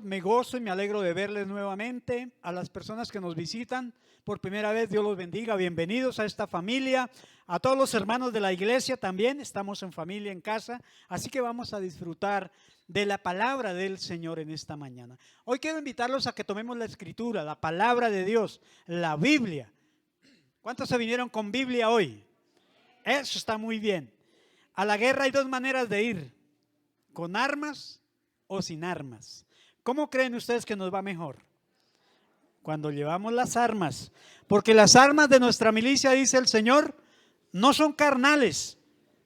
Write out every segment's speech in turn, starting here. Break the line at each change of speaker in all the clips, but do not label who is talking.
me gozo y me alegro de verles nuevamente. A las personas que nos visitan por primera vez, Dios los bendiga. Bienvenidos a esta familia. A todos los hermanos de la iglesia también, estamos en familia en casa. Así que vamos a disfrutar de la palabra del Señor en esta mañana. Hoy quiero invitarlos a que tomemos la escritura, la palabra de Dios, la Biblia. ¿Cuántos se vinieron con Biblia hoy? Eso está muy bien. A la guerra hay dos maneras de ir: con armas o sin armas. ¿Cómo creen ustedes que nos va mejor? Cuando llevamos las armas, porque las armas de nuestra milicia, dice el Señor, no son carnales,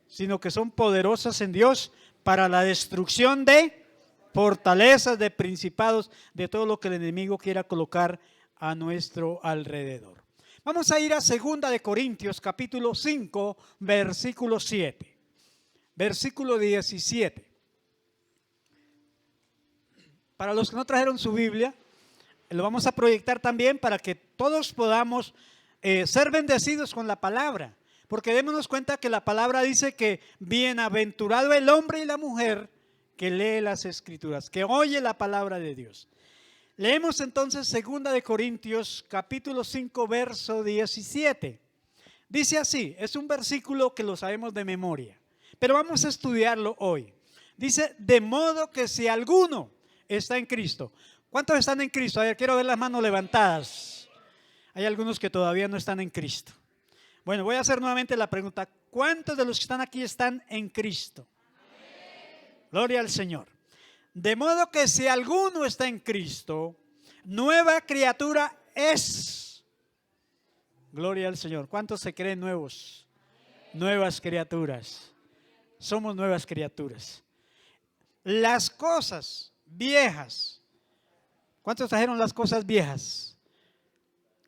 sino que son poderosas en Dios para la destrucción de fortalezas, de principados, de todo lo que el enemigo quiera colocar a nuestro alrededor. Vamos a ir a 2 de Corintios capítulo 5, versículo 7, versículo 17. Para los que no trajeron su Biblia, lo vamos a proyectar también para que todos podamos ser bendecidos con la palabra. Porque démonos cuenta que la palabra dice que bienaventurado el hombre y la mujer que lee las Escrituras, que oye la palabra de Dios. Leemos entonces 2 de Corintios capítulo 5, verso 17. Dice así, es un versículo que lo sabemos de memoria, pero vamos a estudiarlo hoy. Dice, de modo que si alguno está en Cristo. ¿Cuántos están en Cristo? A ver, quiero ver las manos levantadas. Hay algunos que todavía no están en Cristo. Bueno, voy a hacer nuevamente la pregunta. ¿Cuántos de los que están aquí están en Cristo? Amén. Gloria al Señor. De modo que si alguno está en Cristo, nueva criatura es. Gloria al Señor. ¿Cuántos se creen nuevos? Amén. Nuevas criaturas. Somos nuevas criaturas. Las cosas viejas. ¿Cuántos trajeron las cosas viejas?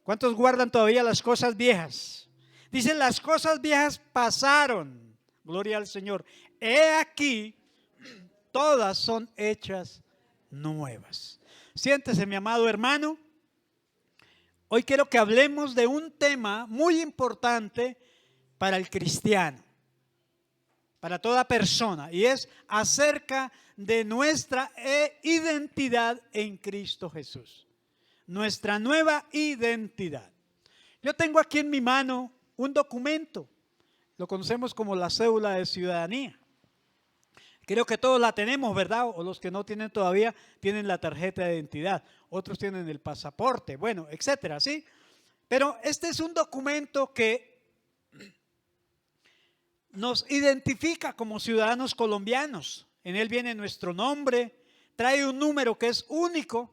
¿Cuántos guardan todavía las cosas viejas? Dicen, las cosas viejas pasaron. Gloria al Señor. He aquí, todas son hechas nuevas. Siéntese, mi amado hermano. Hoy quiero que hablemos de un tema muy importante para el cristiano, para toda persona, y es acerca de nuestra identidad en Cristo Jesús. Nuestra nueva identidad. Yo tengo aquí en mi mano un documento, lo conocemos como la cédula de ciudadanía. Creo que todos la tenemos, ¿verdad? O los que no tienen todavía tienen la tarjeta de identidad, otros tienen el pasaporte, bueno, etcétera, ¿sí? Pero este es un documento que nos identifica como ciudadanos colombianos. En él viene nuestro nombre, trae un número que es único,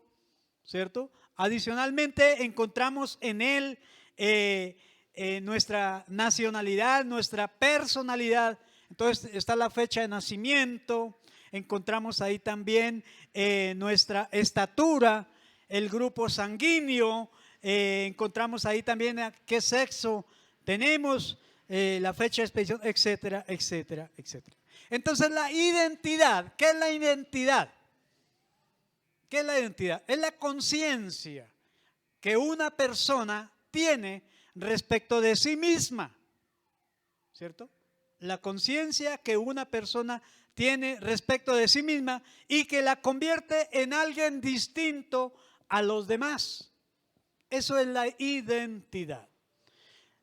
¿cierto? Adicionalmente encontramos en él nuestra nacionalidad, nuestra personalidad. Entonces está la fecha de nacimiento, encontramos ahí también nuestra estatura, el grupo sanguíneo, encontramos ahí también qué sexo tenemos, la fecha de expedición, etcétera, etcétera, etcétera. Entonces la identidad, ¿qué es la identidad? ¿Qué es la identidad? Es la conciencia que una persona tiene respecto de sí misma, ¿cierto? La conciencia que una persona tiene respecto de sí misma y que la convierte en alguien distinto a los demás. Eso es la identidad.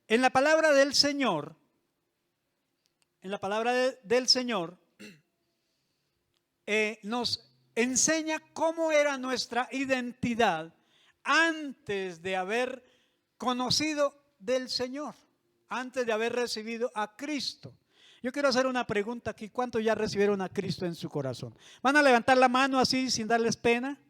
En la palabra del Señor, nos enseña cómo era nuestra identidad antes de haber conocido del Señor, antes de haber recibido a Cristo. Yo quiero hacer una pregunta aquí. ¿Cuántos ya recibieron a Cristo en su corazón? ¿Van a levantar la mano así sin darles pena?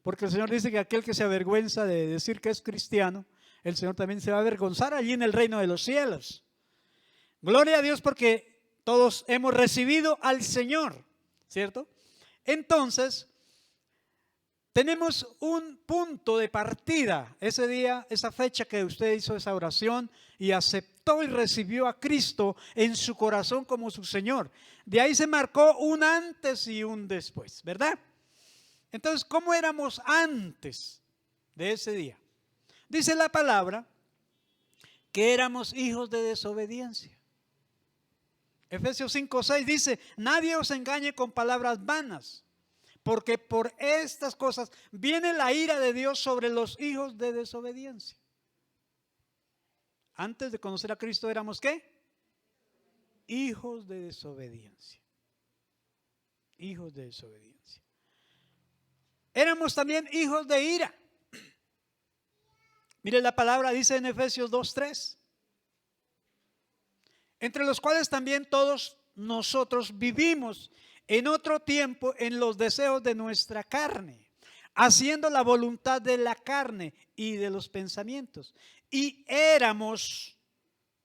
Porque el Señor dice que aquel que se avergüenza de decir que es cristiano, el Señor también se va a avergonzar allí en el reino de los cielos. Gloria a Dios, porque todos hemos recibido al Señor, ¿cierto? Entonces, tenemos un punto de partida. Ese día, esa fecha que usted hizo esa oración y aceptó y recibió a Cristo en su corazón como su Señor. De ahí se marcó un antes y un después, ¿verdad? Entonces, ¿cómo éramos antes de ese día? Dice la palabra que éramos hijos de desobediencia. Efesios 5:6 dice, nadie os engañe con palabras vanas, porque por estas cosas viene la ira de Dios sobre los hijos de desobediencia. Antes de conocer a Cristo éramos ¿qué? Hijos de desobediencia. Hijos de desobediencia. Éramos también hijos de ira. Mire, la palabra dice en Efesios 2:3, entre los cuales también todos nosotros vivimos en otro tiempo en los deseos de nuestra carne, haciendo la voluntad de la carne y de los pensamientos. Y éramos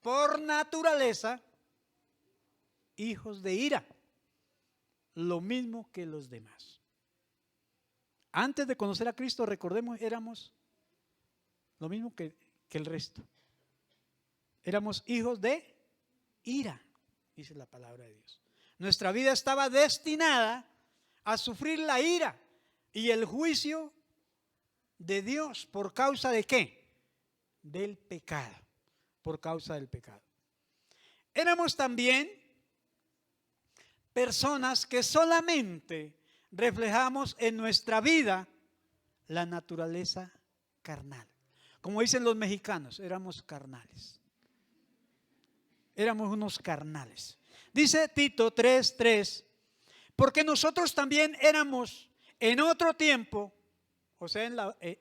por naturaleza hijos de ira, lo mismo que los demás. Antes de conocer a Cristo, recordemos, éramos lo mismo que el resto. Éramos hijos de ira, dice la palabra de Dios. Nuestra vida estaba destinada a sufrir la ira y el juicio de Dios. ¿Por causa de qué? Del pecado. Por causa del pecado. Éramos también personas que solamente reflejamos en nuestra vida la naturaleza carnal. Como dicen los mexicanos, éramos carnales. Éramos unos carnales. Dice Tito 3:3, porque nosotros también éramos en otro tiempo, o sea,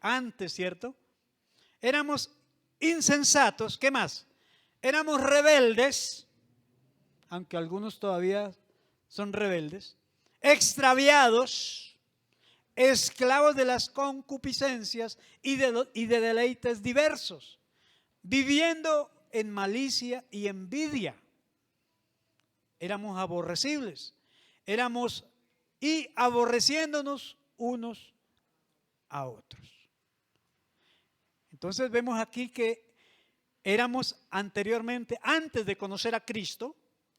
antes, ¿cierto? Éramos insensatos, ¿qué más? Éramos rebeldes, aunque algunos todavía son rebeldes, extraviados, esclavos de las concupiscencias y de deleites diversos, viviendo en malicia y envidia. Éramos aborrecibles, éramos y aborreciéndonos unos a otros. Entonces vemos aquí que éramos anteriormente, antes de conocer a Cristo,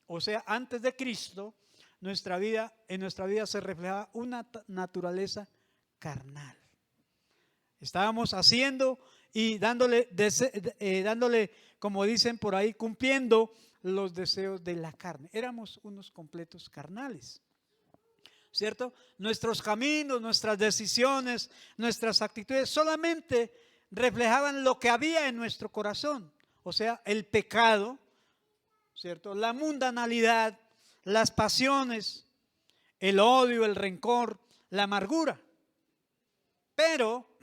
o sea, antes de Cristo, en nuestra vida se reflejaba una naturaleza carnal. Estábamos haciendo y dándole, como dicen por ahí, cumpliendo los deseos de la carne. Éramos unos completos carnales, ¿cierto? Nuestros caminos, nuestras decisiones, nuestras actitudes solamente reflejaban lo que había en nuestro corazón, o sea, el pecado, ¿cierto? La mundanalidad, las pasiones, el odio, el rencor, la amargura. Pero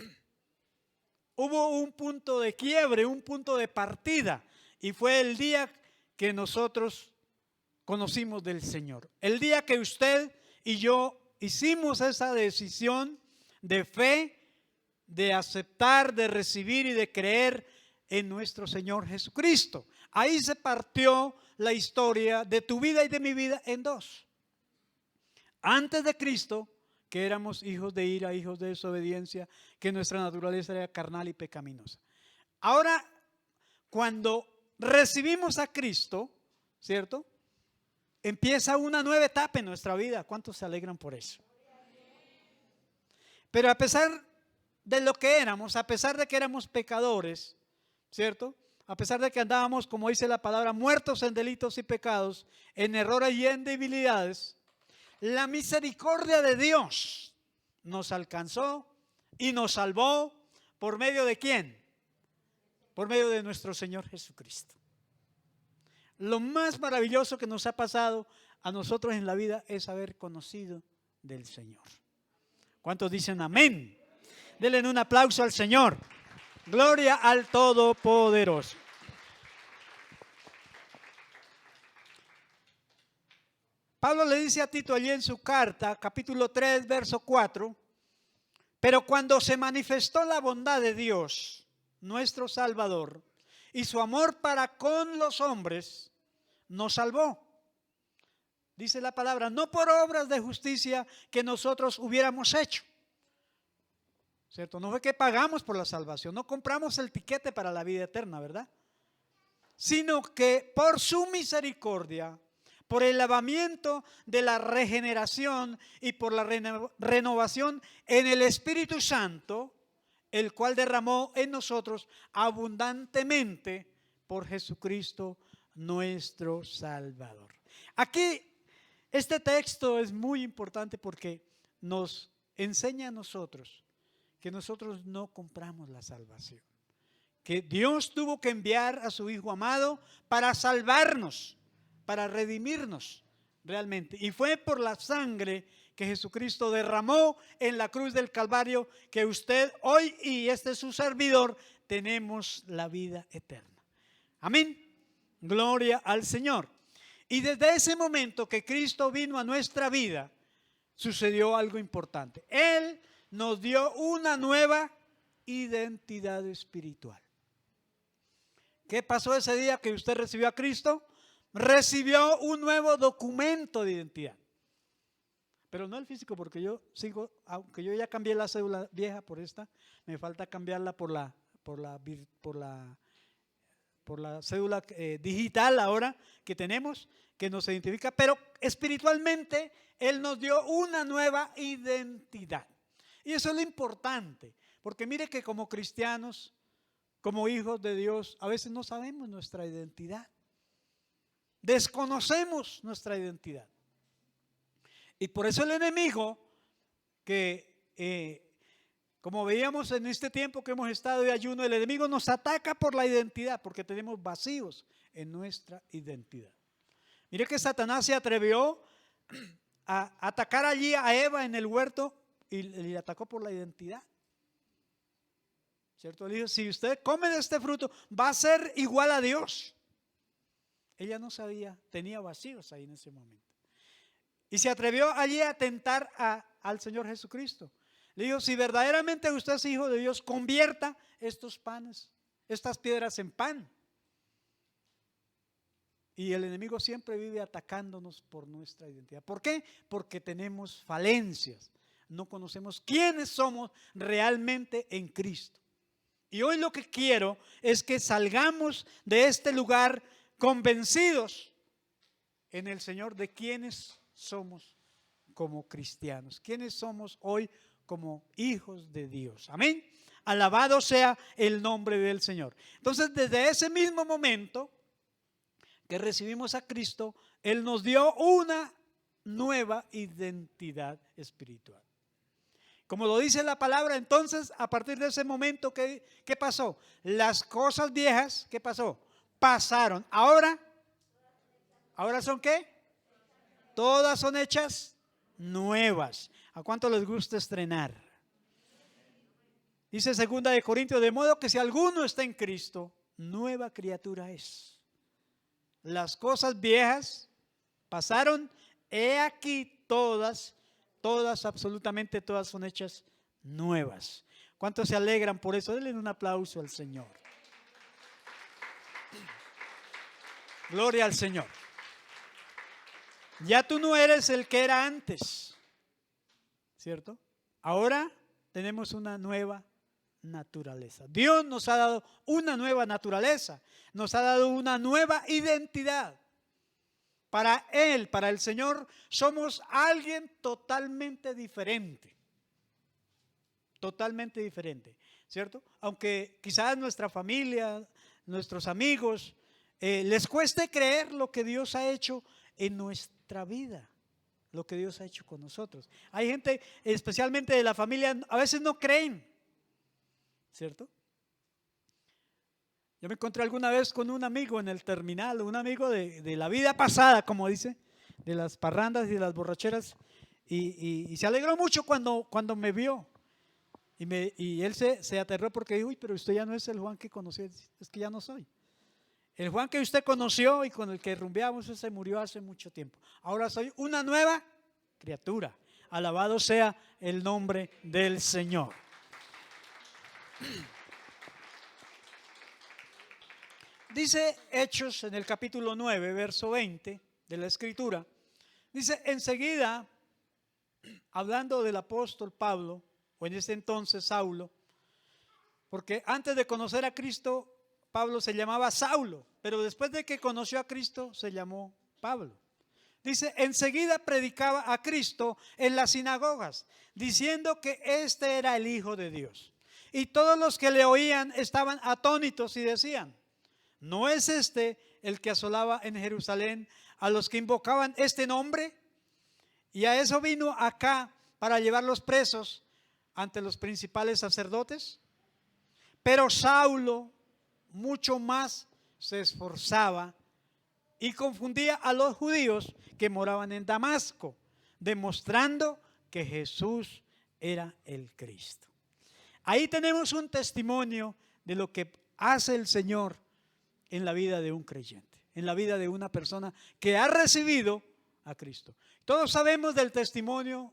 hubo un punto de quiebre, un punto de partida, y fue el día que nosotros conocimos del Señor. El día que usted y yo hicimos esa decisión de fe, de aceptar, de recibir y de creer en nuestro Señor Jesucristo. Ahí se partió la historia de tu vida y de mi vida en dos. Antes de Cristo, que éramos hijos de ira, hijos de desobediencia, que nuestra naturaleza era carnal y pecaminosa. Ahora, cuando recibimos a Cristo, ¿cierto? Empieza una nueva etapa en nuestra vida. ¿Cuántos se alegran por eso? Pero a pesar de lo que éramos, a pesar de que éramos pecadores, ¿cierto? A pesar de que andábamos, como dice la palabra, muertos en delitos y pecados, en errores y en debilidades, la misericordia de Dios nos alcanzó y nos salvó. ¿Por medio de quién? Por medio de nuestro Señor Jesucristo. Lo más maravilloso que nos ha pasado a nosotros en la vida es haber conocido del Señor. ¿Cuántos dicen amén? Denle un aplauso al Señor. Gloria al Todopoderoso. Pablo le dice a Tito allí en su carta, capítulo 3, verso 4, pero cuando se manifestó la bondad de Dios, nuestro Salvador, y su amor para con los hombres, nos salvó. Dice la palabra, no por obras de justicia que nosotros hubiéramos hecho. ¿Cierto? No fue que pagamos por la salvación, no compramos el tiquete para la vida eterna, ¿verdad? Sino que por su misericordia, por el lavamiento de la regeneración y por la renovación en el Espíritu Santo, el cual derramó en nosotros abundantemente por Jesucristo nuestro Salvador. Aquí este texto es muy importante porque nos enseña a nosotros que nosotros no compramos la salvación, que Dios tuvo que enviar a su Hijo amado para salvarnos, para redimirnos realmente. Y fue por la sangre que Jesucristo derramó en la cruz del Calvario que usted hoy y este su servidor tenemos la vida eterna. Amén. Gloria al Señor. Y desde ese momento que Cristo vino a nuestra vida, sucedió algo importante. Él nos dio una nueva identidad espiritual. ¿Qué pasó ese día que usted recibió a Cristo? Recibió un nuevo documento de identidad. Pero no el físico, porque yo sigo, aunque yo ya cambié la cédula vieja por esta, me falta cambiarla por la cédula digital ahora que tenemos, que nos identifica. Pero espiritualmente Él nos dio una nueva identidad. Y eso es lo importante, porque mire que como cristianos, como hijos de Dios, a veces no sabemos nuestra identidad. Desconocemos nuestra identidad. Y por eso el enemigo, que como veíamos en este tiempo que hemos estado de ayuno, el enemigo nos ataca por la identidad, porque tenemos vacíos en nuestra identidad. Mire que Satanás se atrevió a atacar allí a Eva en el huerto y le atacó por la identidad. ¿Cierto? Le dijo, si usted come de este fruto, va a ser igual a Dios. Ella no sabía, tenía vacíos ahí en ese momento. Y se atrevió allí a tentar al Señor Jesucristo. Le dijo, si verdaderamente usted es hijo de Dios, convierta estos panes, estas piedras en pan. Y el enemigo siempre vive atacándonos por nuestra identidad. ¿Por qué? Porque tenemos falencias. No conocemos quiénes somos realmente en Cristo. Y hoy lo que quiero es que salgamos de este lugar convencidos en el Señor de quiénes somos como cristianos, quiénes somos hoy como hijos de Dios. Amén. Alabado sea el nombre del Señor. Entonces, desde ese mismo momento que recibimos a Cristo, Él nos dio una nueva identidad espiritual. Como lo dice la palabra, entonces, a partir de ese momento, ¿qué pasó? Las cosas viejas, ¿qué pasó? Pasaron. ¿Ahora son qué? Todas son hechas nuevas. ¿A cuánto les gusta estrenar? Dice 2 de Corintios, de modo que si alguno está en Cristo, nueva criatura es. Las cosas viejas pasaron, he aquí todas, absolutamente todas son hechas nuevas. ¿Cuántos se alegran por eso? Denle un aplauso al Señor. Gloria al Señor. Ya tú no eres el que era antes, ¿cierto? Ahora tenemos una nueva naturaleza. Dios nos ha dado una nueva naturaleza, nos ha dado una nueva identidad. Para Él, para el Señor, somos alguien totalmente diferente. Totalmente diferente, ¿cierto? Aunque quizás nuestra familia, nuestros amigos, les cueste creer lo que Dios ha hecho en nuestra vida, lo que Dios ha hecho con nosotros. Hay gente, especialmente de la familia, a veces no creen, ¿cierto? Yo me encontré alguna vez con un amigo en el terminal, un amigo de la vida pasada, como dice, de las parrandas y de las borracheras, y se alegró mucho cuando me vio. Y él se aterró porque dijo, uy, pero usted ya no es el Juan que conocí, es que ya no soy. El Juan que usted conoció y con el que rumbeamos, ese murió hace mucho tiempo. Ahora soy una nueva criatura. Alabado sea el nombre del Señor. Dice Hechos en el capítulo 9, verso 20 de la Escritura. Dice, enseguida, hablando del apóstol Pablo, o en ese entonces Saulo, porque antes de conocer a Cristo, Pablo se llamaba Saulo, pero después de que conoció a Cristo, se llamó Pablo. Dice, enseguida predicaba a Cristo en las sinagogas, diciendo que este era el Hijo de Dios. Y todos los que le oían estaban atónitos y decían, ¿no es este el que asolaba en Jerusalén a los que invocaban este nombre? Y a eso vino acá para llevarlos presos ante los principales sacerdotes. Pero Saulo mucho más se esforzaba y confundía a los judíos que moraban en Damasco, demostrando que Jesús era el Cristo. Ahí tenemos un testimonio de lo que hace el Señor en la vida de un creyente, en la vida de una persona que ha recibido a Cristo. Todos sabemos del testimonio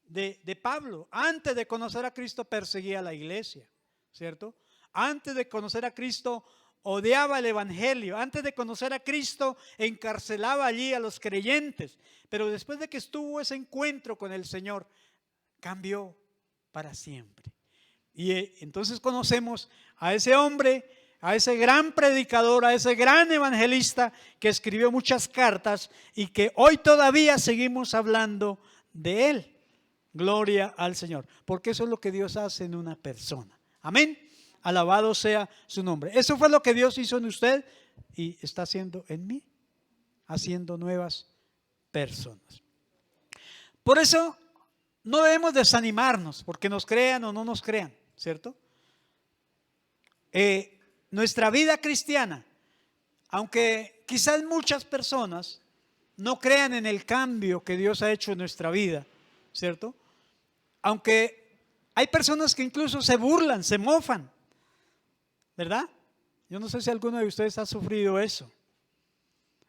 de Pablo. Antes de conocer a Cristo perseguía a la iglesia, ¿cierto? Antes de conocer a Cristo odiaba el evangelio. Antes de conocer a Cristo encarcelaba allí a los creyentes. Pero después de que estuvo ese encuentro con el Señor, cambió para siempre. Y entonces conocemos a ese hombre, a ese gran predicador, a ese gran evangelista que escribió muchas cartas y que hoy todavía seguimos hablando de él. Gloria al Señor, porque eso es lo que Dios hace en una persona. Amén. Alabado sea su nombre. Eso fue lo que Dios hizo en usted y está haciendo en mí, haciendo nuevas personas. Por eso no debemos desanimarnos porque nos crean o no nos crean, ¿cierto? Nuestra vida cristiana, aunque quizás muchas personas no crean en el cambio que Dios ha hecho en nuestra vida, ¿cierto? Aunque hay personas que incluso se burlan, se mofan, ¿verdad? Yo no sé si alguno de ustedes ha sufrido eso.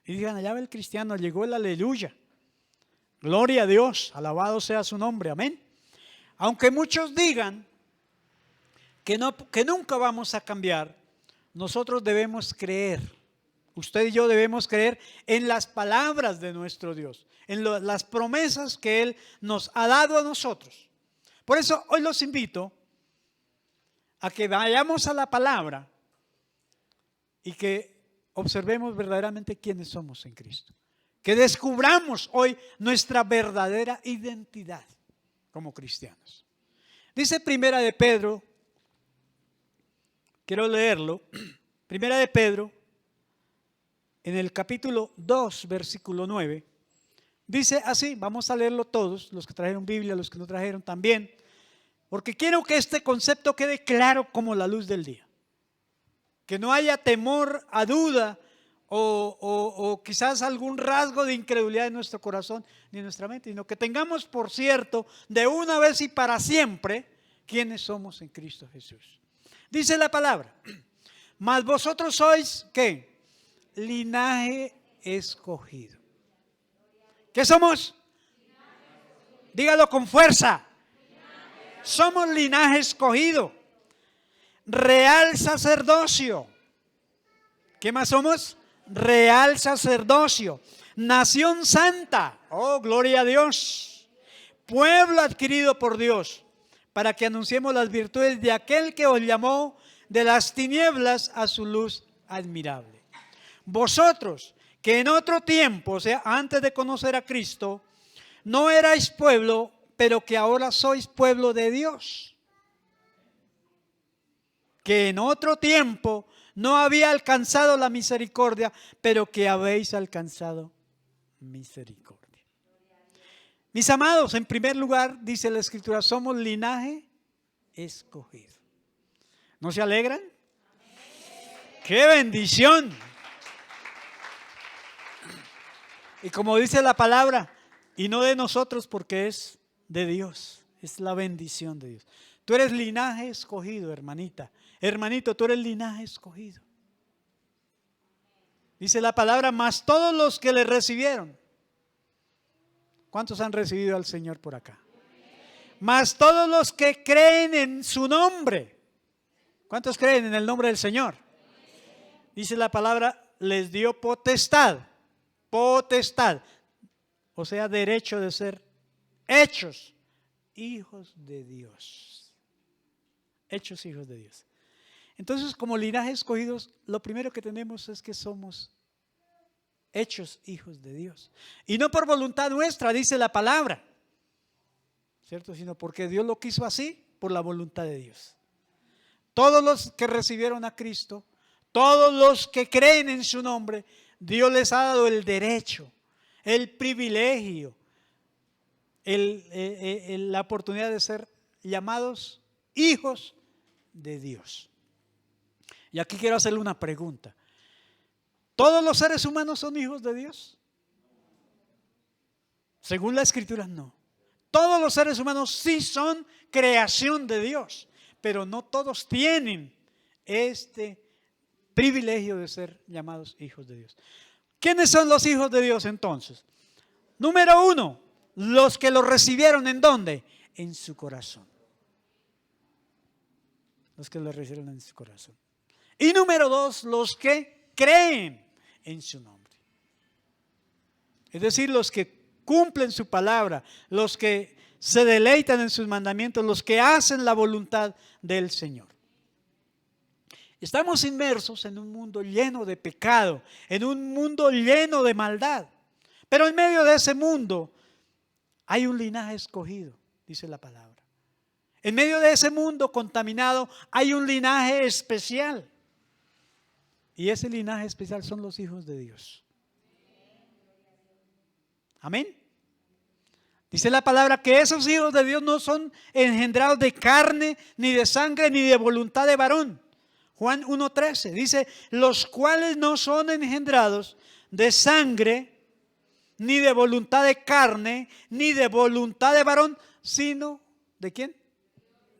Y digan, allá va el cristiano, llegó el aleluya. Gloria a Dios, alabado sea su nombre, amén. Aunque muchos digan que nunca vamos a cambiar, nosotros debemos creer. Usted y yo debemos creer en las palabras de nuestro Dios, en las promesas que Él nos ha dado a nosotros. Por eso hoy los invito a que vayamos a la palabra y que observemos verdaderamente quiénes somos en Cristo. Que descubramos hoy nuestra verdadera identidad como cristianos. Dice Primera de Pedro, quiero leerlo, Primera de Pedro, en el capítulo 2, versículo 9, dice así, vamos a leerlo todos, los que trajeron Biblia, los que no trajeron también, porque quiero que este concepto quede claro como la luz del día. Que no haya temor a duda o quizás algún rasgo de incredulidad en nuestro corazón ni en nuestra mente, sino que tengamos por cierto de una vez y para siempre quiénes somos en Cristo Jesús. Dice la palabra, mas vosotros sois ¿qué? Linaje escogido. ¿Qué somos? Dígalo con fuerza. Somos linaje escogido, real sacerdocio. ¿Qué más somos? Real sacerdocio, nación santa, oh gloria a Dios, pueblo adquirido por Dios, para que anunciemos las virtudes de aquel que os llamó de las tinieblas a su luz admirable. Vosotros que en otro tiempo, o sea, antes de conocer a Cristo, no erais pueblo, pero que ahora sois pueblo de Dios. Que en otro tiempo no había alcanzado la misericordia, pero que habéis alcanzado misericordia. Mis amados, en primer lugar, dice la Escritura, somos linaje escogido. ¿No se alegran? ¡Qué bendición! Y como dice la palabra, y no de nosotros porque es de Dios, es la bendición de Dios. Tú eres linaje escogido, hermanita. Hermanito, tú eres linaje escogido. Dice la palabra, mas todos los que le recibieron. ¿Cuántos han recibido al Señor por acá? Mas todos los que creen en su nombre. ¿Cuántos creen en el nombre del Señor? Dice la palabra, les dio potestad. Potestad. O sea, derecho de ser hechos hijos de Dios. Hechos hijos de Dios. Entonces, como linaje escogidos, lo primero que tenemos es que somos hechos hijos de Dios. Y no por voluntad nuestra, dice la palabra, ¿cierto? Sino porque Dios lo quiso así, por la voluntad de Dios. Todos los que recibieron a Cristo, todos los que creen en su nombre, Dios les ha dado el derecho, el privilegio, la oportunidad de ser llamados hijos de Dios. Y aquí quiero hacerle una pregunta. ¿Todos los seres humanos son hijos de Dios? Según la Escritura, no. Todos los seres humanos sí son creación de Dios, pero no todos tienen este privilegio de ser llamados hijos de Dios. ¿Quiénes son los hijos de Dios entonces? Número uno, los que lo recibieron ¿en dónde? En su corazón. Los que lo recibieron en su corazón. Y número dos, los que creen en su nombre. Es decir, los que cumplen su palabra, los que se deleitan en sus mandamientos, los que hacen la voluntad del Señor. Estamos inmersos en un mundo lleno de pecado, en un mundo lleno de maldad. Pero en medio de ese mundo hay un linaje escogido, dice la palabra. En medio de ese mundo contaminado hay un linaje especial. Y ese linaje especial son los hijos de Dios. Amén. Dice la palabra que esos hijos de Dios no son engendrados de carne, ni de sangre, ni de voluntad de varón. Juan 1:13 dice, los cuales no son engendrados de sangre, ni de voluntad de carne, ni de voluntad de varón, sino ¿de quién?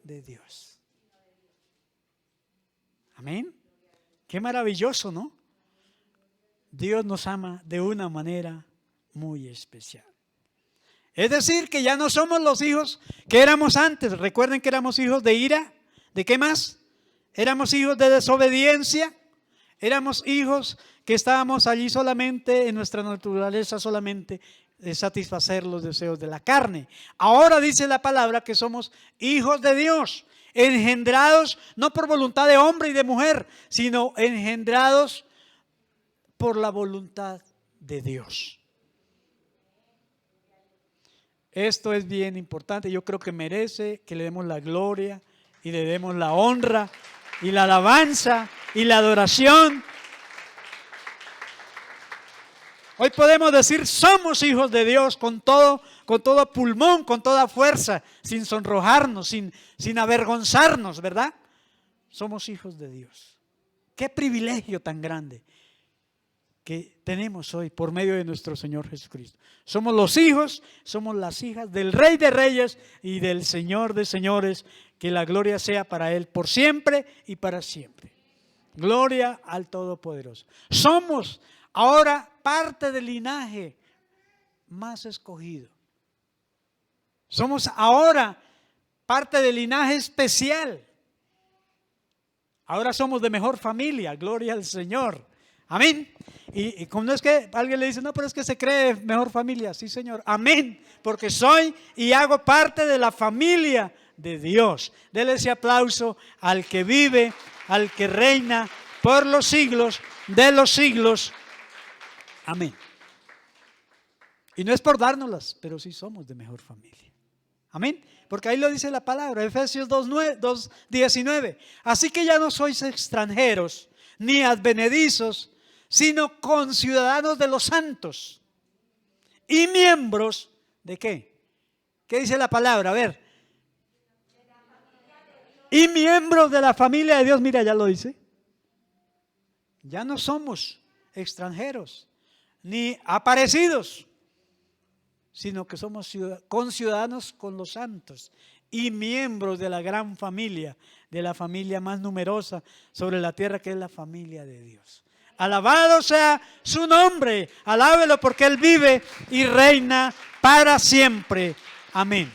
De Dios. Amén. Qué maravilloso, ¿no? Dios nos ama de una manera muy especial. Es decir, que ya no somos los hijos que éramos antes. Recuerden que éramos hijos de ira. ¿De qué más? Éramos hijos de desobediencia. Éramos hijos que estábamos allí solamente en nuestra naturaleza, solamente de satisfacer los deseos de la carne. Ahora dice la palabra que somos hijos de Dios, engendrados no por voluntad de hombre y de mujer, sino engendrados por la voluntad de Dios. Esto es bien importante. Yo creo que merece que le demos la gloria y le demos la honra y la alabanza y la adoración. Hoy podemos decir somos hijos de Dios con todo pulmón, con toda fuerza, sin sonrojarnos, sin avergonzarnos, ¿verdad? Somos hijos de Dios. Qué privilegio tan grande que tenemos hoy por medio de nuestro Señor Jesucristo. Somos los hijos, somos las hijas del Rey de Reyes y del Señor de Señores. Que la gloria sea para Él por siempre y para siempre. Gloria al Todopoderoso. Somos ahora parte del linaje más escogido. Somos ahora parte del linaje especial. Ahora somos de mejor familia. Gloria al Señor. Amén. Y como no es que alguien le dice, no, pero es que se cree mejor familia. Sí, Señor. Amén. Porque soy y hago parte de la familia de Dios. Dele ese aplauso al que vive, al que reina por los siglos de los siglos. Amén. Y no es por dárnoslas, pero sí somos de mejor familia. Amén. Porque ahí lo dice la palabra, Efesios 2:19. Así que ya no sois extranjeros ni advenedizos, sino conciudadanos de los santos y miembros ¿de qué? ¿Qué dice la palabra? A ver. Y miembros de la familia de Dios. Mira, ya lo dice. Ya no somos extranjeros ni aparecidos, sino que somos conciudadanos con los santos y miembros de la gran familia, de la familia más numerosa sobre la tierra, que es la familia de Dios. Alabado sea su nombre, alábelo porque Él vive y reina para siempre. Amén.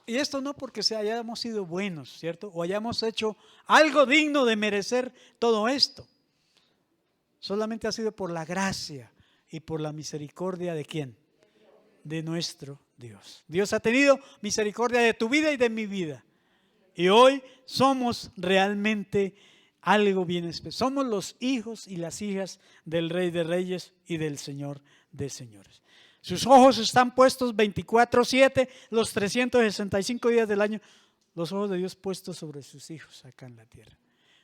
Y esto no porque hayamos sido buenos, ¿cierto? O hayamos hecho algo digno de merecer todo esto. Solamente ha sido por la gracia y por la misericordia ¿de quién? De nuestro Dios. Dios ha tenido misericordia de tu vida y de mi vida. Y hoy somos realmente algo bien especial. Somos los hijos y las hijas del Rey de Reyes y del Señor de Señores. Sus ojos están puestos 24/7, los 365 días del año, los ojos de Dios puestos sobre sus hijos acá en la tierra.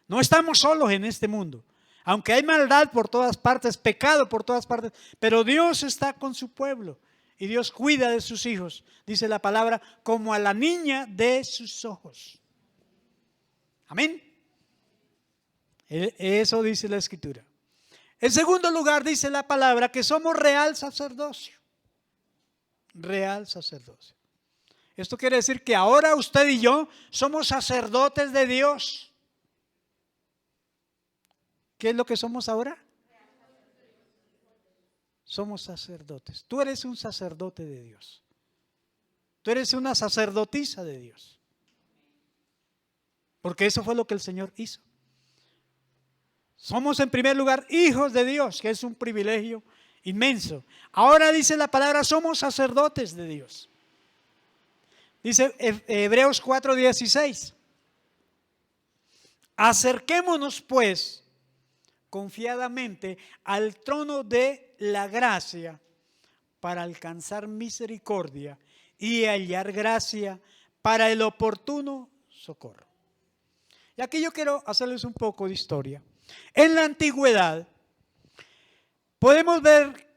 No estamos solos en este mundo. Aunque hay maldad por todas partes, pecado por todas partes, pero Dios está con su pueblo y Dios cuida de sus hijos, dice la palabra, como a la niña de sus ojos. Amén. Eso dice la Escritura. En segundo lugar, dice la palabra que somos real sacerdocio. Real sacerdocio. Esto quiere decir que ahora usted y yo somos sacerdotes de Dios. ¿Qué es lo que somos ahora? Somos sacerdotes. Tú eres un sacerdote de Dios. Tú eres una sacerdotisa de Dios. Porque eso fue lo que el Señor hizo. Somos en primer lugar hijos de Dios, que es un privilegio inmenso. Ahora dice la palabra, somos sacerdotes de Dios. Dice Hebreos 4:16. Acerquémonos pues confiadamente al trono de la gracia para alcanzar misericordia y hallar gracia para el oportuno socorro. Y aquí yo quiero hacerles un poco de historia. En la antigüedad podemos ver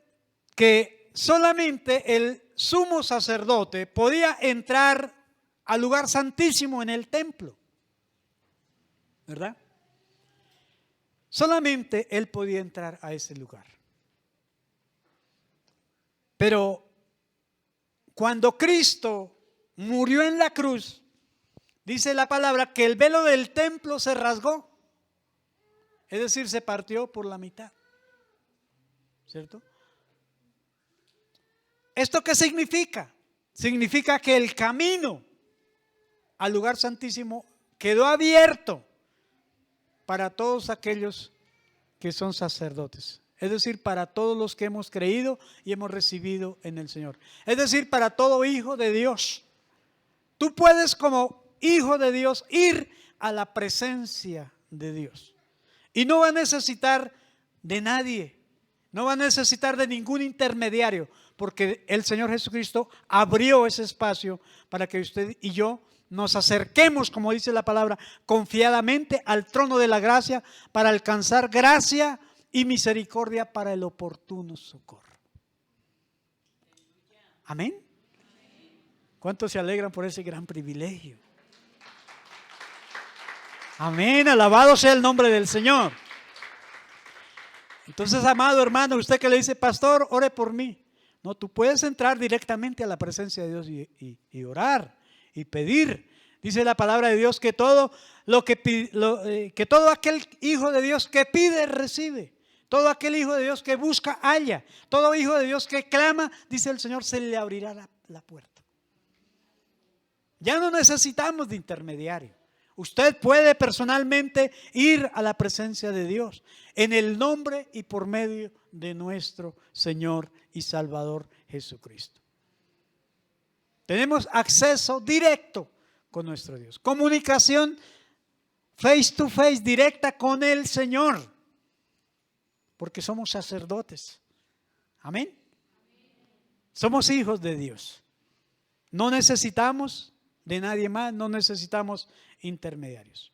que solamente el sumo sacerdote podía entrar al lugar santísimo en el templo, ¿verdad? Solamente él podía entrar a ese lugar. Pero cuando Cristo murió en la cruz, dice la palabra que el velo del templo se rasgó. Es decir, se partió por la mitad. ¿Cierto? ¿Esto qué significa? Significa que el camino al lugar santísimo quedó abierto para todos aquellos que son sacerdotes. Es decir, para todos los que hemos creído y hemos recibido en el Señor. Es decir, para todo hijo de Dios. Tú puedes como hijo de Dios ir a la presencia de Dios. Y no va a necesitar de nadie, no va a necesitar de ningún intermediario, porque el Señor Jesucristo abrió ese espacio para que usted y yo nos acerquemos, como dice la palabra, confiadamente al trono de la gracia para alcanzar gracia y misericordia para el oportuno socorro. Amén. ¿Cuántos se alegran por ese gran privilegio? Amén, alabado sea el nombre del Señor. Entonces, amado hermano, usted que le dice, pastor, ore por mí. No, tú puedes entrar directamente a la presencia de Dios y orar y pedir. Dice la palabra de Dios que todo que todo aquel hijo de Dios que pide, recibe. Todo aquel hijo de Dios que busca, halla. Todo hijo de Dios que clama, dice el Señor, se le abrirá la puerta. Ya no necesitamos de intermediario. Usted puede personalmente ir a la presencia de Dios en el nombre y por medio de nuestro Señor y Salvador Jesucristo. Tenemos acceso directo con nuestro Dios. Comunicación face to face, directa con el Señor. Porque somos sacerdotes. Amén. Somos hijos de Dios. No necesitamos de nadie más, no necesitamos intermediarios.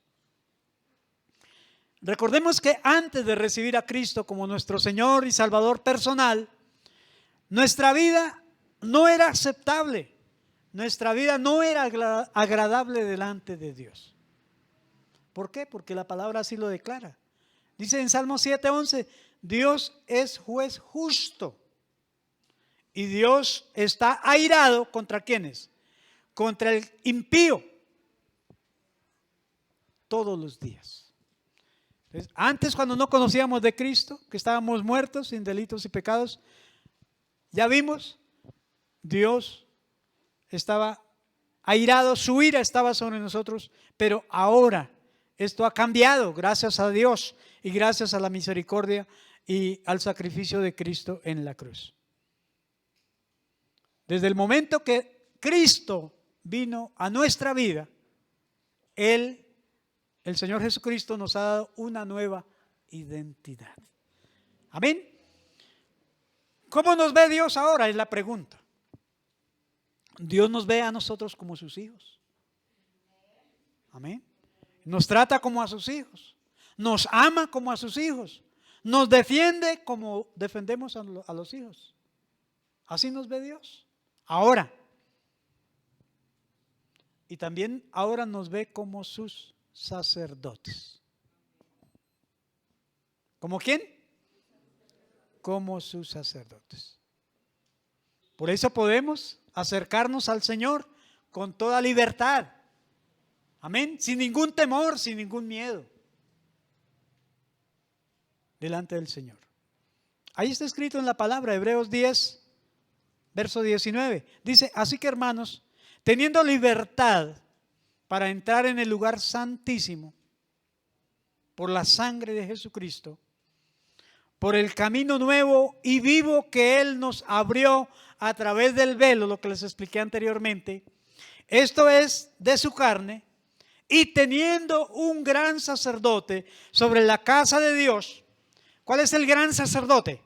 Recordemos que antes de recibir a Cristo como nuestro Señor y Salvador personal, nuestra vida no era aceptable, nuestra vida no era agradable delante de Dios. ¿Por qué? Porque la palabra así lo declara. Dice en Salmo 7:11, Dios es juez justo y Dios está airado ¿contra quiénes? Contra el impío todos los días. Entonces, antes, cuando no conocíamos de Cristo, que estábamos muertos sin delitos y pecados, ya vimos, Dios estaba airado, su ira estaba sobre nosotros, pero ahora esto ha cambiado gracias a Dios y gracias a la misericordia y al sacrificio de Cristo en la cruz. Desde el momento que Cristo vino a nuestra vida, el Señor Jesucristo nos ha dado una nueva identidad. Amén. ¿Cómo nos ve Dios ahora? Es la pregunta. Dios nos ve a nosotros como sus hijos. Amén. Nos trata como a sus hijos. Nos ama como a sus hijos. Nos defiende como defendemos a los hijos. Así nos ve Dios. Ahora. Y también ahora nos ve como sus sacerdotes. ¿Como quién? Como sus sacerdotes. Por eso podemos acercarnos al Señor con toda libertad. Amén. Sin ningún temor, sin ningún miedo. Delante del Señor. Ahí está escrito en la palabra, Hebreos 10, verso 19. Dice, así que hermanos, teniendo libertad para entrar en el lugar santísimo por la sangre de Jesucristo, por el camino nuevo y vivo que Él nos abrió a través del velo, lo que les expliqué anteriormente, esto es de su carne, y teniendo un gran sacerdote sobre la casa de Dios. ¿Cuál es el gran sacerdote?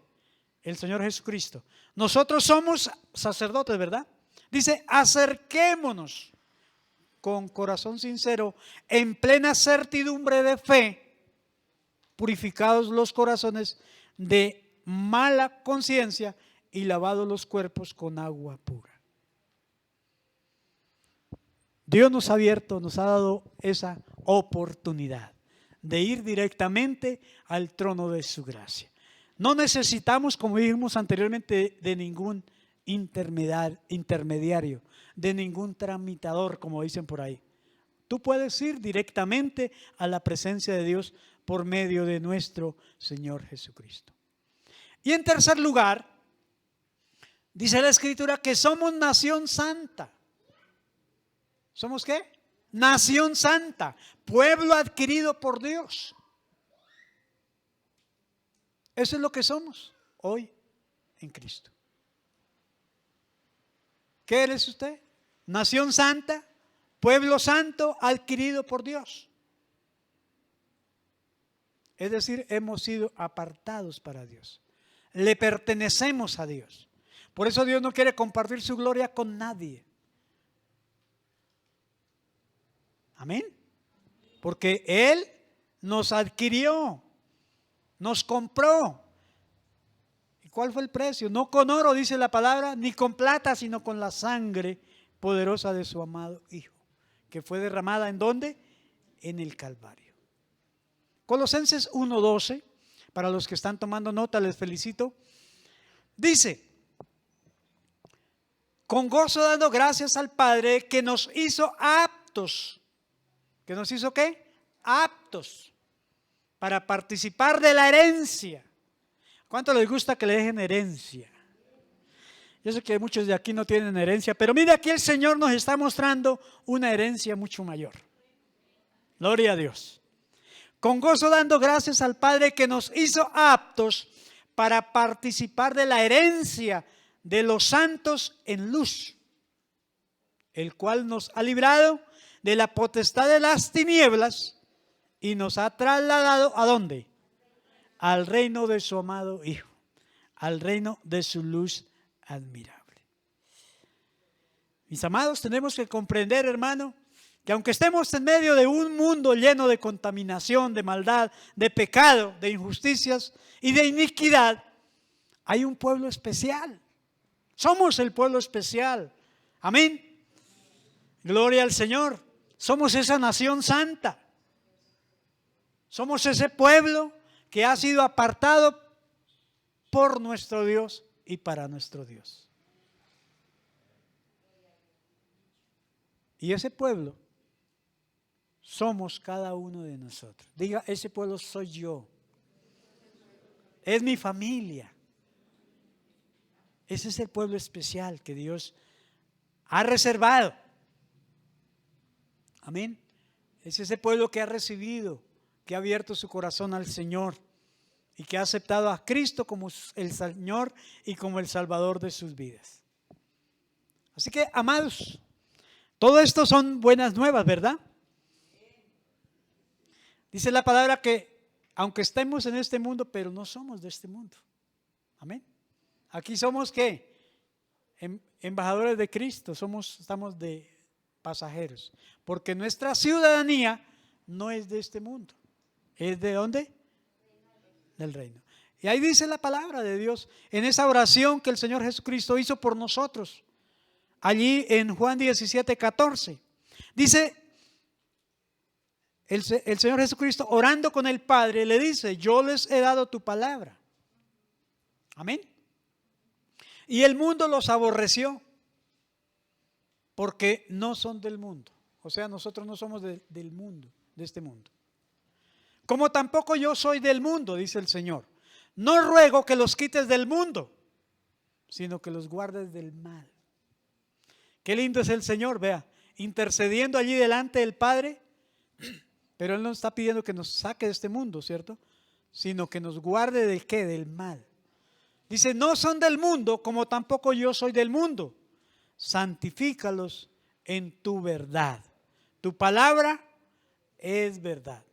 El Señor Jesucristo. Nosotros somos sacerdotes, ¿verdad? Dice, acerquémonos con corazón sincero, en plena certidumbre de fe, purificados los corazones de mala conciencia y lavados los cuerpos con agua pura. Dios nos ha abierto, nos ha dado esa oportunidad de ir directamente al trono de su gracia. No necesitamos, como dijimos anteriormente, de ningún intermediario, de ningún tramitador, como dicen por ahí. Tú puedes ir directamente a la presencia de Dios por medio de nuestro Señor Jesucristo. Y en tercer lugar, dice la Escritura que somos nación santa. ¿Somos qué? Nación santa, pueblo adquirido por Dios. Eso es lo que somos hoy en Cristo. ¿Qué eres usted? Nación santa, pueblo santo adquirido por Dios. Es decir, hemos sido apartados para Dios. Le pertenecemos a Dios. Por eso Dios no quiere compartir su gloria con nadie. Amén. Porque Él nos adquirió, nos compró. ¿Y cuál fue el precio? No con oro, dice la palabra, ni con plata, sino con la sangre poderosa de su amado Hijo, que fue derramada ¿en dónde? En el Calvario. Colosenses 1:12, para los que están tomando nota, les felicito. Dice, con gozo dando gracias al Padre que nos hizo aptos. ¿Que nos hizo qué? Aptos para participar de la herencia. ¿Cuánto les gusta que le dejen herencia? Yo sé que muchos de aquí no tienen herencia, pero mira, aquí el Señor nos está mostrando una herencia mucho mayor. Gloria a Dios. Con gozo dando gracias al Padre que nos hizo aptos para participar de la herencia de los santos en luz, el cual nos ha librado de la potestad de las tinieblas y nos ha trasladado ¿a dónde? Al reino de su amado Hijo, al reino de su luz admirable. Mis amados, tenemos que comprender, hermano, que aunque estemos en medio de un mundo lleno de contaminación, de maldad, de pecado, de injusticias y de iniquidad, hay un pueblo especial. Somos el pueblo especial. Amén. Gloria al Señor. Somos esa nación santa. Somos ese pueblo que ha sido apartado por nuestro Dios y para nuestro Dios. Y ese pueblo somos cada uno de nosotros. Diga, ese pueblo soy yo. Es mi familia. Ese es el pueblo especial que Dios ha reservado. Amén. Es ese pueblo que ha recibido, que ha abierto su corazón al Señor y que ha aceptado a Cristo como el Señor y como el Salvador de sus vidas. Así que, amados, todo esto son buenas nuevas, ¿verdad? Dice la palabra que aunque estemos en este mundo, pero no somos de este mundo. Amén. Aquí somos ¿qué? Embajadores de Cristo, estamos de pasajeros, porque nuestra ciudadanía no es de este mundo. ¿Es de dónde? Del reino. Y ahí dice la palabra de Dios, en esa oración que el Señor Jesucristo hizo por nosotros, allí en Juan 17:14. Dice, el Señor Jesucristo orando con el Padre le dice, yo les he dado tu palabra. Amén. Y el mundo los aborreció porque no son del mundo. O sea, nosotros no somos del mundo, de este mundo. Como tampoco yo soy del mundo, dice el Señor. No ruego que los quites del mundo, sino que los guardes del mal. Qué lindo es el Señor, vea, intercediendo allí delante del Padre, pero Él no está pidiendo que nos saque de este mundo, ¿cierto? Sino que nos guarde ¿de qué? Del mal. Dice, no son del mundo, como tampoco yo soy del mundo. Santifícalos en tu verdad. Tu palabra es verdad.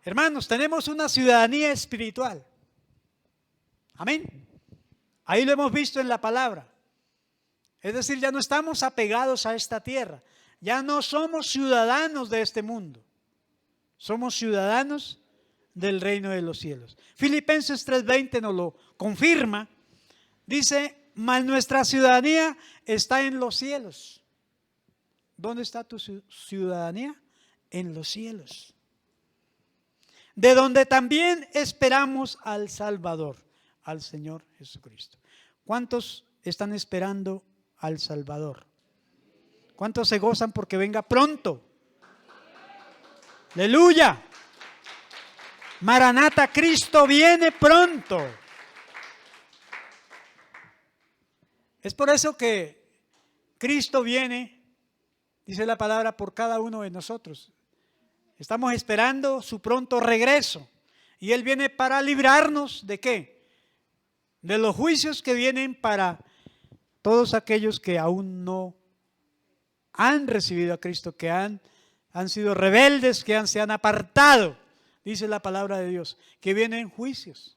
Hermanos, tenemos una ciudadanía espiritual. Amén. Ahí lo hemos visto en la palabra. Es decir, ya no estamos apegados a esta tierra. Ya no somos ciudadanos de este mundo. Somos ciudadanos del reino de los cielos. Filipenses 3:20 nos lo confirma. Dice, mas nuestra ciudadanía está en los cielos. ¿Dónde está tu ciudadanía? En los cielos. De donde también esperamos al Salvador, al Señor Jesucristo. ¿Cuántos están esperando al Salvador? ¿Cuántos se gozan porque venga pronto? ¡Aleluya! Maranata, Cristo viene pronto. Es por eso que Cristo viene, dice la palabra, por cada uno de nosotros. Estamos esperando su pronto regreso. Y Él viene para librarnos ¿de qué? De los juicios que vienen para todos aquellos que aún no han recibido a Cristo, que han sido rebeldes, que se han apartado. Dice la palabra de Dios, que vienen juicios.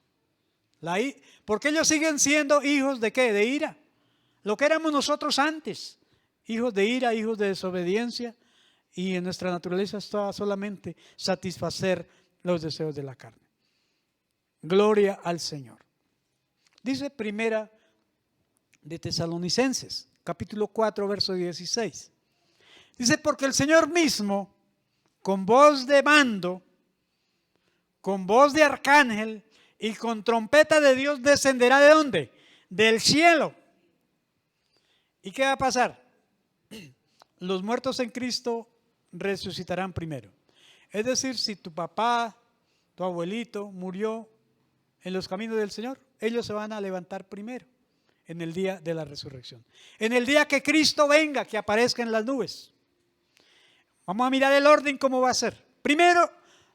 Porque ellos siguen siendo hijos ¿de qué? De ira. Lo que éramos nosotros antes. Hijos de ira, hijos de desobediencia. Y en nuestra naturaleza está solamente satisfacer los deseos de la carne. Gloria al Señor. Dice primera de Tesalonicenses, capítulo 4, verso 16. Dice, porque el Señor mismo, con voz de mando, con voz de arcángel y con trompeta de Dios descenderá ¿de dónde? Del cielo. ¿Y qué va a pasar? Los muertos en Cristo resucitarán primero. Es decir, si tu papá, tu abuelito murió en los caminos del Señor, ellos se van a levantar primero en el día de la resurrección. En el día que Cristo venga, que aparezca en las nubes. Vamos a mirar el orden cómo va a ser. Primero,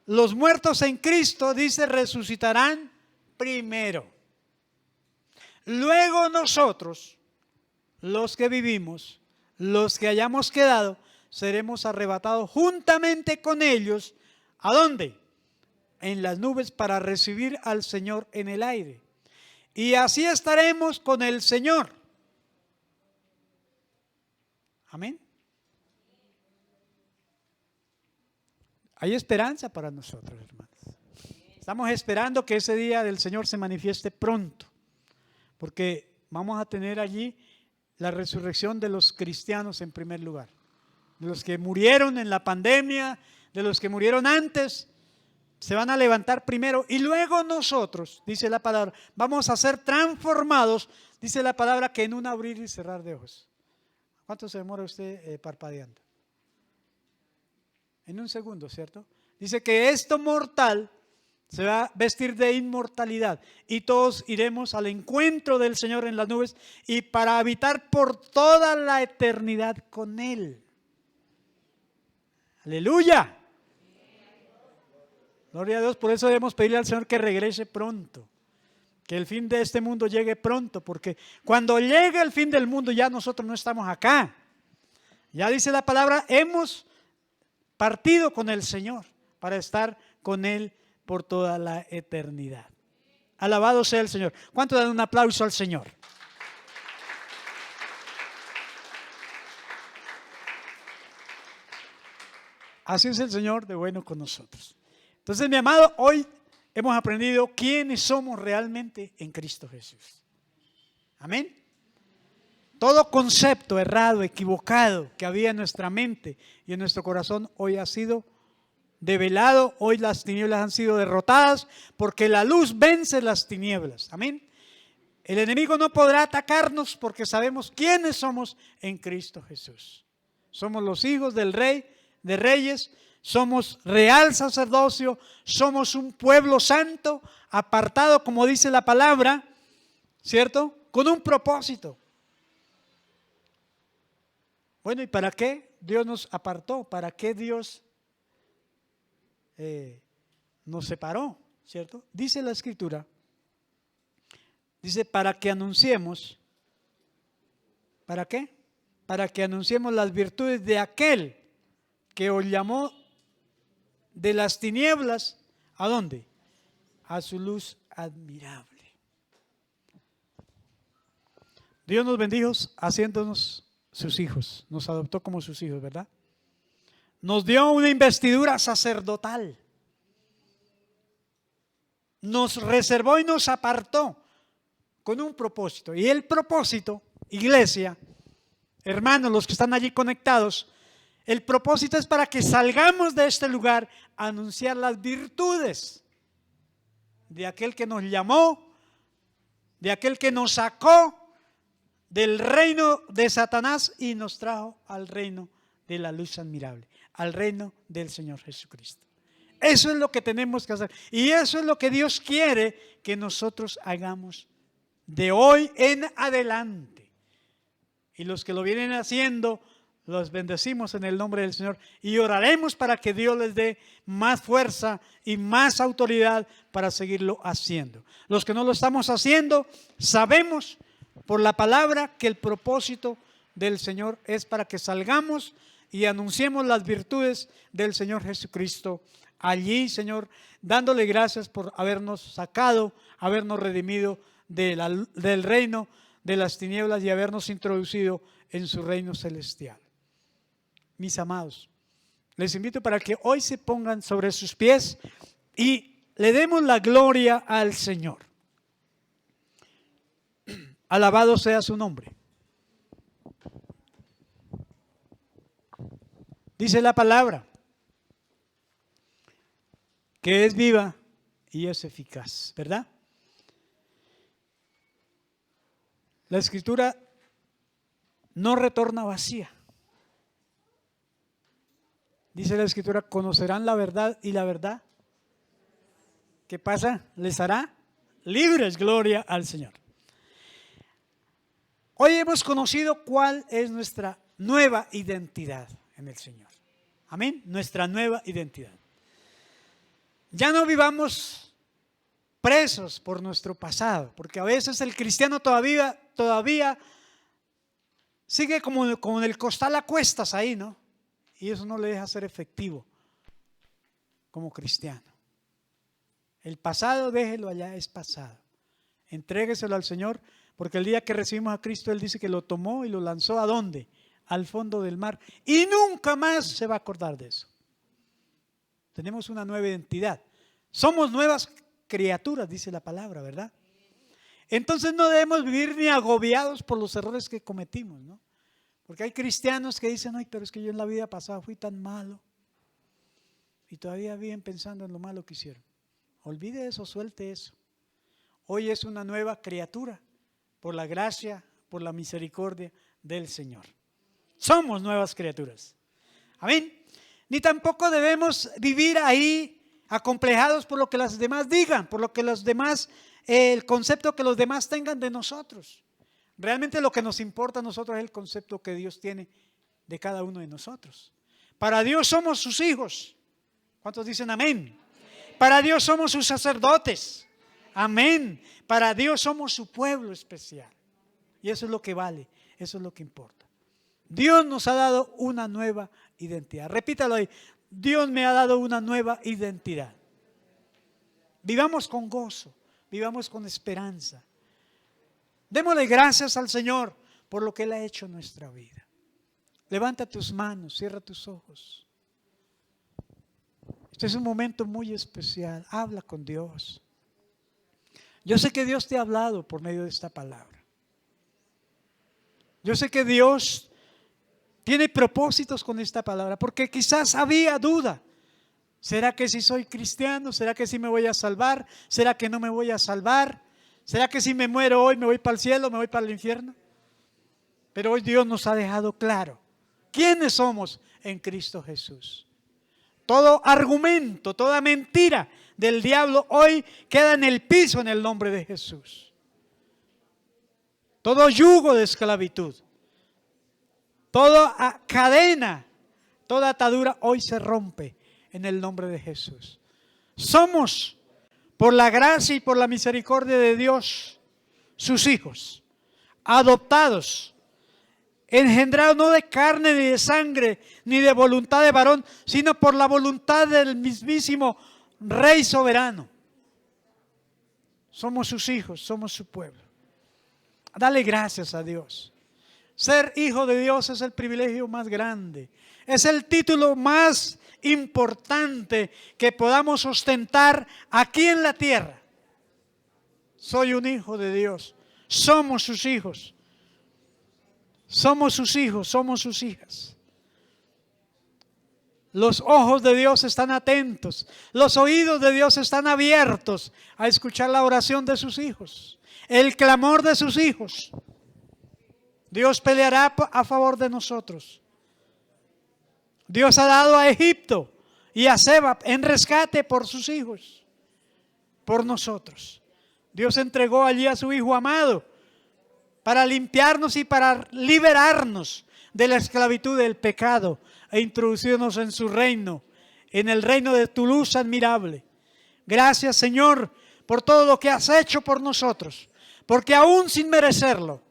los muertos en Cristo, dice, resucitarán primero. Luego nosotros, los que vivimos, los que hayamos quedado, seremos arrebatados juntamente con ellos. ¿A dónde? En las nubes para recibir al Señor en el aire. Y así estaremos con el Señor. Amén. Hay esperanza para nosotros, hermanos. Estamos esperando que ese día del Señor se manifieste pronto, porque vamos a tener allí la resurrección de los cristianos en primer lugar, de los que murieron en la pandemia, de los que murieron antes, se van a levantar primero y luego nosotros, dice la palabra, vamos a ser transformados, dice la palabra, que en un abrir y cerrar de ojos. ¿Cuánto se demora usted parpadeando? En un segundo, ¿cierto? Dice que esto mortal se va a vestir de inmortalidad y todos iremos al encuentro del Señor en las nubes y para habitar por toda la eternidad con Él. Aleluya. Gloria a Dios, por eso debemos pedirle al Señor que regrese pronto, que el fin de este mundo llegue pronto, porque cuando llegue el fin del mundo ya nosotros no estamos acá. Ya dice la palabra, hemos partido con el Señor para estar con Él por toda la eternidad. Alabado sea el Señor. ¿Cuánto dan un aplauso al Señor? Así es el Señor de bueno con nosotros. Entonces, mi amado, hoy hemos aprendido quiénes somos realmente en Cristo Jesús. Amén. Todo concepto errado, equivocado que había en nuestra mente y en nuestro corazón hoy ha sido develado. Hoy las tinieblas han sido derrotadas porque la luz vence las tinieblas. Amén. El enemigo no podrá atacarnos porque sabemos quiénes somos en Cristo Jesús. Somos los hijos del Rey de Reyes, somos real sacerdocio, somos un pueblo santo, apartado, como dice la palabra, ¿cierto? Con un propósito. Bueno, ¿y para qué Dios nos apartó? ¿Para qué Dios nos separó? ¿Cierto? Dice la Escritura, dice, para que anunciemos, ¿para qué? Para que anunciemos las virtudes de aquel que os llamó de las tinieblas, ¿a dónde? A su luz admirable. Dios nos bendijo haciéndonos sus hijos, nos adoptó como sus hijos, ¿verdad? Nos dio una investidura sacerdotal, nos reservó y nos apartó con un propósito. Y el propósito, iglesia, hermanos, los que están allí conectados, el propósito es para que salgamos de este lugar a anunciar las virtudes de aquel que nos llamó, de aquel que nos sacó del reino de Satanás y nos trajo al reino de la luz admirable, al reino del Señor Jesucristo. Eso es lo que tenemos que hacer y eso es lo que Dios quiere que nosotros hagamos de hoy en adelante. Y los que lo vienen haciendo, los bendecimos en el nombre del Señor y oraremos para que Dios les dé más fuerza y más autoridad para seguirlo haciendo. Los que no lo estamos haciendo, sabemos por la palabra que el propósito del Señor es para que salgamos y anunciemos las virtudes del Señor Jesucristo allí, Señor, dándole gracias por habernos sacado, habernos redimido del reino de las tinieblas y habernos introducido en su reino celestial. Mis amados, les invito para que hoy se pongan sobre sus pies y le demos la gloria al Señor. Alabado sea su nombre. Dice la palabra que es viva y es eficaz, ¿verdad? La Escritura no retorna vacía. Dice la Escritura, conocerán la verdad y la verdad, ¿qué pasa? Les hará libres, gloria al Señor. Hoy hemos conocido cuál es nuestra nueva identidad en el Señor. Amén, nuestra nueva identidad. Ya no vivamos presos por nuestro pasado, porque a veces el cristiano todavía sigue como con el costal a cuestas ahí, ¿no? Y eso no le deja ser efectivo como cristiano. El pasado déjelo allá, es pasado. Entrégueselo al Señor, porque el día que recibimos a Cristo, Él dice que lo tomó y lo lanzó ¿a dónde? Al fondo del mar. Y nunca más se va a acordar de eso. Tenemos una nueva identidad. Somos nuevas criaturas, dice la palabra, ¿verdad? Entonces no debemos vivir ni agobiados por los errores que cometimos, ¿no? Porque hay cristianos que dicen, ay, pero es que yo en la vida pasada fui tan malo. Y todavía viven pensando en lo malo que hicieron. Olvide eso, suelte eso. Hoy es una nueva criatura por la gracia, por la misericordia del Señor. Somos nuevas criaturas. Amén. Ni tampoco debemos vivir ahí acomplejados por lo que los demás digan, por lo que los demás, el concepto que los demás tengan de nosotros. Realmente lo que nos importa a nosotros es el concepto que Dios tiene de cada uno de nosotros. Para Dios somos sus hijos. ¿Cuántos dicen amén? Para Dios somos sus sacerdotes. Amén. Para Dios somos su pueblo especial. Y eso es lo que vale, eso es lo que importa. Dios nos ha dado una nueva identidad. Repítalo ahí. Dios me ha dado una nueva identidad. Vivamos con gozo, vivamos con esperanza. Démosle gracias al Señor por lo que Él ha hecho en nuestra vida. Levanta tus manos, cierra tus ojos. Este es un momento muy especial. Habla con Dios. Yo sé que Dios te ha hablado por medio de esta palabra. Yo sé que Dios tiene propósitos con esta palabra, porque quizás había duda. ¿Será que si soy cristiano? ¿Será que si me voy a salvar? ¿Será que no me voy a salvar? ¿Será que si me muero hoy me voy para el cielo, me voy para el infierno? Pero hoy Dios nos ha dejado claro quiénes somos en Cristo Jesús. Todo argumento, toda mentira del diablo hoy queda en el piso en el nombre de Jesús. Todo yugo de esclavitud, toda cadena, toda atadura hoy se rompe en el nombre de Jesús. Somos, por la gracia y por la misericordia de Dios, sus hijos, adoptados, engendrados no de carne ni de sangre, ni de voluntad de varón, sino por la voluntad del mismísimo Rey soberano. Somos sus hijos, somos su pueblo. Dale gracias a Dios. Ser hijo de Dios es el privilegio más grande. Es el título más importante que podamos ostentar aquí en la tierra. Soy un hijo de Dios. Somos sus hijos. Somos sus hijos, somos sus hijas. Los ojos de Dios están atentos. Los oídos de Dios están abiertos a escuchar la oración de sus hijos. El clamor de sus hijos. Dios peleará a favor de nosotros. Dios ha dado a Egipto y a Seba en rescate por sus hijos, por nosotros. Dios entregó allí a su Hijo amado para limpiarnos y para liberarnos de la esclavitud del pecado e introducirnos en su reino, en el reino de tu luz admirable. Gracias, Señor, por todo lo que has hecho por nosotros, porque aún sin merecerlo,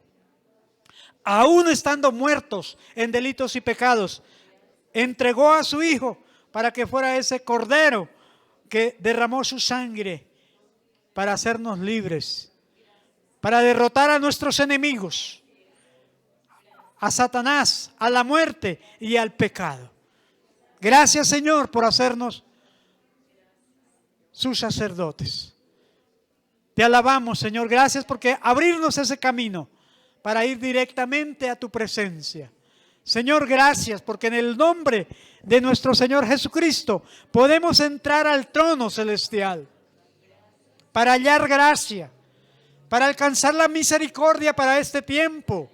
aún estando muertos en delitos y pecados, entregó a su Hijo para que fuera ese Cordero que derramó su sangre para hacernos libres, para derrotar a nuestros enemigos, a Satanás, a la muerte y al pecado. Gracias, Señor, por hacernos sus sacerdotes. Te alabamos, Señor. Gracias porque abrirnos ese camino para ir directamente a tu presencia. Señor, gracias porque en el nombre de nuestro Señor Jesucristo podemos entrar al trono celestial para hallar gracia, para alcanzar la misericordia para este tiempo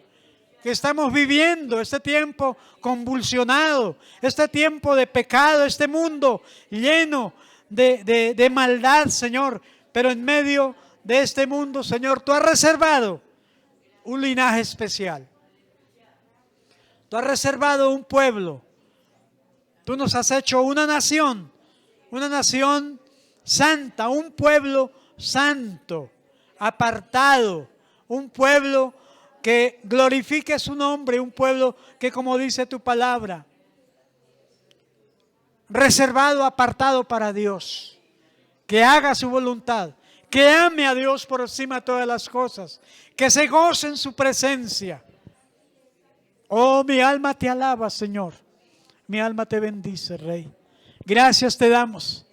que estamos viviendo, este tiempo convulsionado, este tiempo de pecado, este mundo lleno de maldad, Señor. Pero en medio de este mundo, Señor, tú has reservado un linaje especial. Tú has reservado un pueblo. Tú nos has hecho una nación santa, un pueblo santo, apartado, un pueblo que glorifique su nombre, un pueblo que, como dice tu palabra, reservado, apartado para Dios, que haga su voluntad, que ame a Dios por encima de todas las cosas, que se goce en su presencia. Oh, mi alma te alaba, Señor. Mi alma te bendice, Rey. Gracias te damos.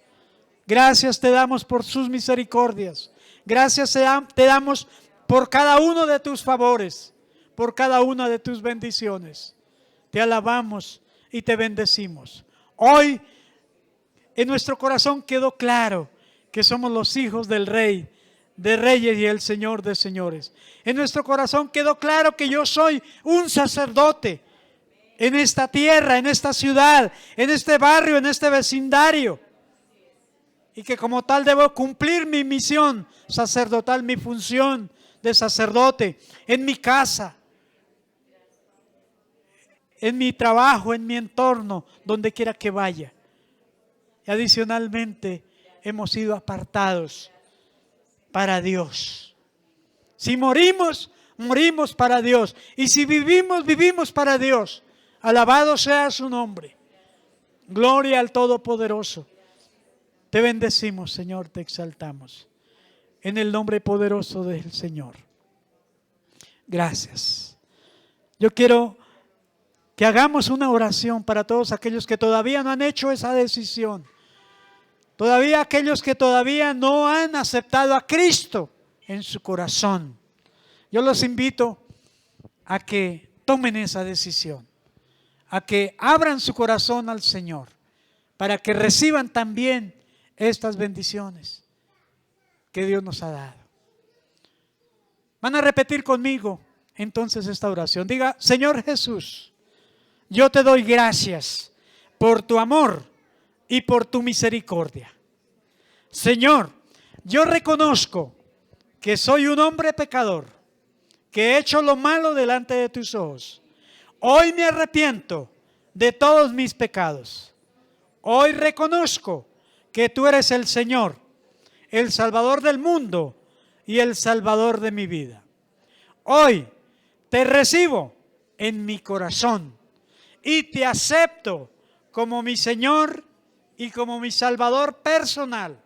Gracias te damos por sus misericordias. Gracias te damos por cada uno de tus favores, por cada una de tus bendiciones. Te alabamos y te bendecimos. Hoy en nuestro corazón quedó claro que somos los hijos del Rey de Reyes y el Señor de Señores. En nuestro corazón quedó claro que yo soy un sacerdote en esta tierra, en esta ciudad, en este barrio, en este vecindario. Y que como tal debo cumplir mi misión sacerdotal, mi función de sacerdote en mi casa, en mi trabajo, en mi entorno, donde quiera que vaya. Y adicionalmente hemos sido apartados para Dios. Si morimos, morimos para Dios. Y si vivimos, vivimos para Dios. Alabado sea su nombre. Gloria al Todopoderoso. Te bendecimos, Señor, te exaltamos. En el nombre poderoso del Señor. Gracias. Yo quiero que hagamos una oración para todos aquellos que todavía no han hecho esa decisión Todavía aquellos que todavía no han aceptado a Cristo en su corazón. Yo los invito a que tomen esa decisión, a que abran su corazón al Señor, para que reciban también estas bendiciones que Dios nos ha dado. Van a repetir conmigo entonces esta oración. Diga: Señor Jesús, yo te doy gracias por tu amor y por tu misericordia. Señor, yo reconozco que soy un hombre pecador, que he hecho lo malo delante de tus ojos. Hoy me arrepiento de todos mis pecados. Hoy reconozco que tú eres el Señor, el Salvador del mundo y el Salvador de mi vida. Hoy te recibo en mi corazón y te acepto como mi Señor y como mi Salvador personal.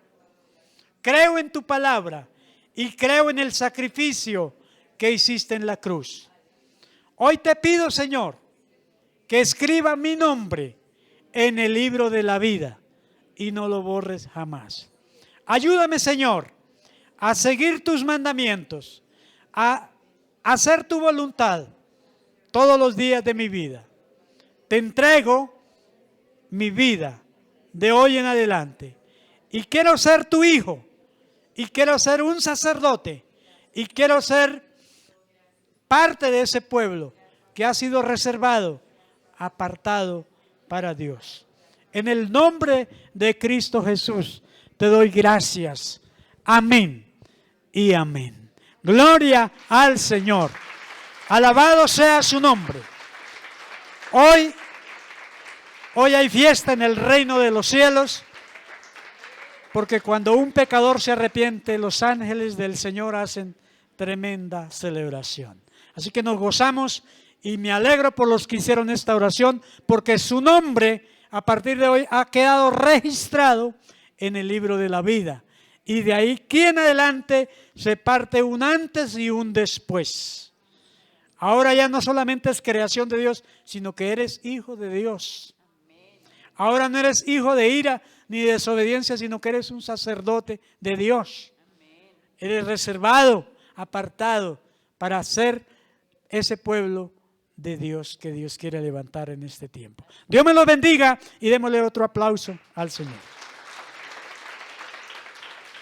Creo en tu palabra y creo en el sacrificio que hiciste en la cruz. Hoy te pido, Señor, que escriba mi nombre en el libro de la vida y no lo borres jamás. Ayúdame, Señor, a seguir tus mandamientos, a hacer tu voluntad todos los días de mi vida. Te entrego mi vida de hoy en adelante y quiero ser tu hijo y quiero ser un sacerdote y quiero ser parte de ese pueblo que ha sido reservado, apartado para Dios. En el nombre de Cristo Jesús te doy gracias. Amén y amén. Gloria al Señor. Alabado sea su nombre. Hoy hay fiesta en el reino de los cielos, porque cuando un pecador se arrepiente, los ángeles del Señor hacen tremenda celebración. Así que nos gozamos y me alegro por los que hicieron esta oración, porque su nombre a partir de hoy ha quedado registrado en el libro de la vida. Y de ahí en adelante se parte un antes y un después. Ahora ya no solamente es creación de Dios, sino que eres hijo de Dios. Ahora no eres hijo de ira ni de desobediencia, sino que eres un sacerdote de Dios. Eres reservado, apartado para ser ese pueblo de Dios que Dios quiere levantar en este tiempo. Dios me lo bendiga y démosle otro aplauso al Señor.